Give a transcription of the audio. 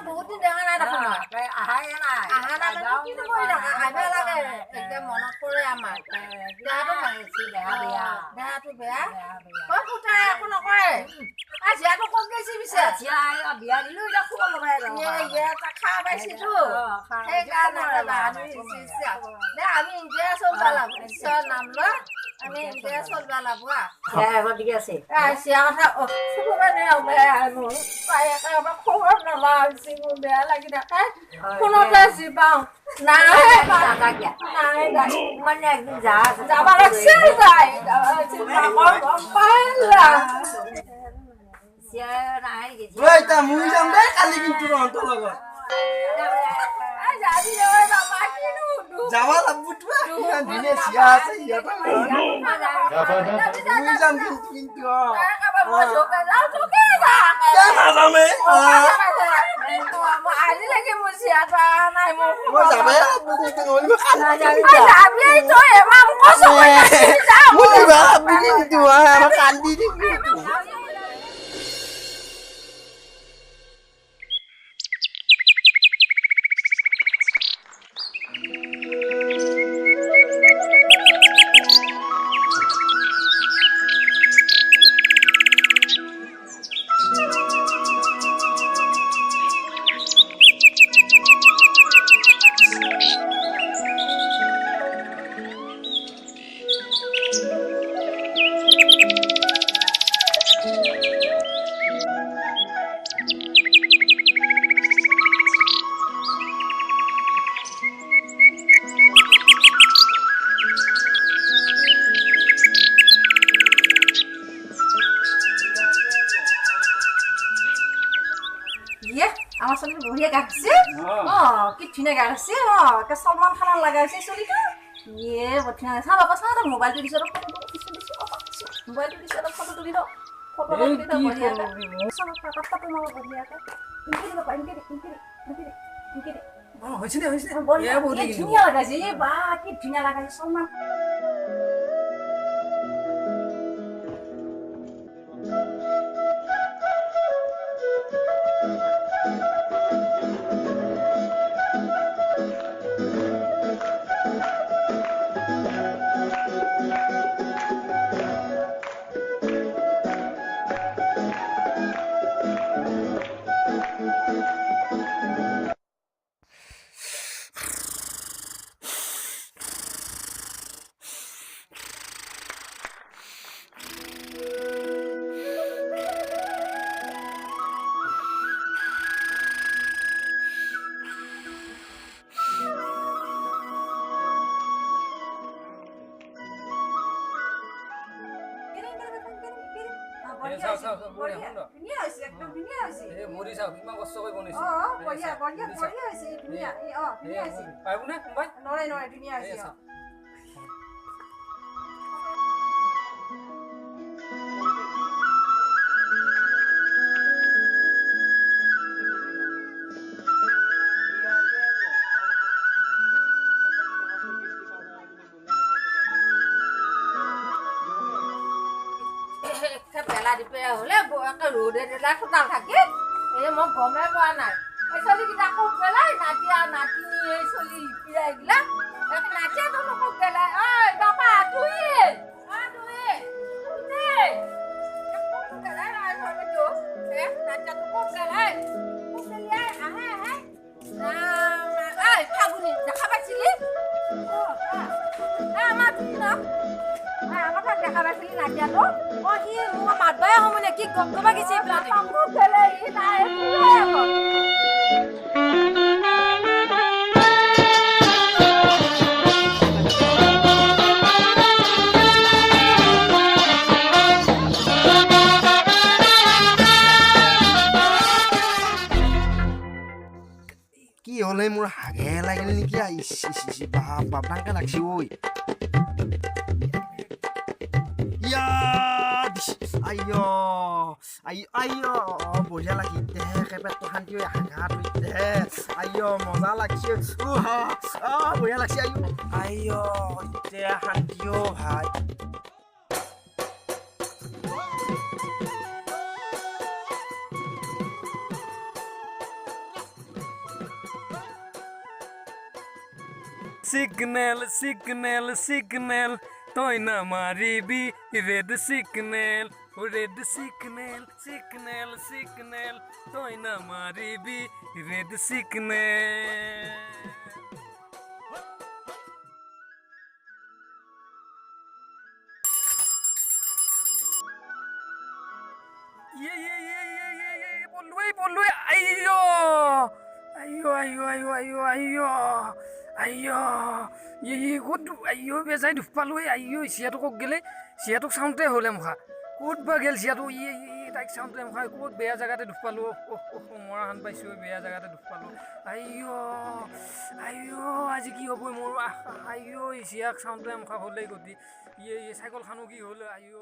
বহুত দিন দেখা নাই দেখোন আহাই নাই আহা নাই কিন্তু মই আহিব লাগে এতিয়া মনত পৰে আমাৰ দেহাটো দেহাটো বেয়া কই ফুটাই একো নকৰে জীয়াটো কম গৈছে পিছে বিয়া দিলো এতিয়া খুব লগাই খাব পাইছিতো সেইকাৰণে দে আমি ইন্দিয়া চলবা লাগব ঈশ্বৰৰ নাম লৈ আমি ইন্দিয়া চলবা লাগব ঠিক আছে চিয়া কথা খবৰ নলা মোৰ বেয়া লাগি থাকে ফোনতে যি পাওঁ মানে একদিন যাব লাগছে যাবা লাগব দিনে চিয়া আছে যাম কিন্তু আজি লাগে মোৰ চিয়াটো নাই কান্দি দিম আমাৰ ছোৱালী বঢ়িয়া গাইছে কি ধুনীয়া গাইছে সলমান খানৰ লগাইছে ছোৱালীটো ইয়ে বৰ ধুনীয়া চাওঁ বাবা চাওঁ তাৰ মোবাইলটো দিছ মোবাইলটো দিছ ফটো তুলি দ ফটো তুলি দ বঢ়িয়া ধুনীয়া লগাইছে বা কি ধুনীয়া লগাইছে সলমান হলে রোদে দিলা কোথাও থাকে এই মই গমে পোৱা নাই এই ছোৱালীকেইটা খুব পেলাই নাতিয়া নাতিনি এই ছোৱালী লিপিৰা এইগিলা নাচিয়াতো খুব পেলাই ঐ বাপা তুই নাচিয়াতো খুব পেলাই আহে আহে ফাগুনি দেখা পাইছিলি আমাৰ তুই ন আমাৰ দেখা পাইছিলি নাচিয়াতো ই মোৰ মাতবাই সময় কি গম গবা গেছে নহ'লে মোৰ হাগে লাগিল নেকি আইছি বাপ বাপ ডাঙকে লাগছি ঐ ইয়া আইয় আইয় বঢ়িয়া লাগি দে পেটটো শান্তি হৈ হাগা ধুই দে আইয় মজা লাগছি বঢ়িয়া লাগছি আইয় এতিয়া শান্তি ভাই Signal, signal, signal, toy na maribi, red signal, red signal, signal, signal, toy na maribi, red signal. Bolui, ayo, ayo, ক'ত আইও বেজাই দুখ পালোঁ আইও চিয়াটোক গ'লে চিয়াটোক চাওঁতে হ'লে মুখা ক'ত বা গ'ল চিয়াটো তাইক চাওঁতে মুখা ক'ত বেয়া জেগাতে দুখ পালোঁ মৰা হান পাইছোঁ বেয়া জেগাতে দুখ পালোঁ আইও আজি কি হ'ব মোৰ আইও চিয়াক চাওঁতে মুখা হ'লেই গতি চাইকেলখনো কি হ'ল আইও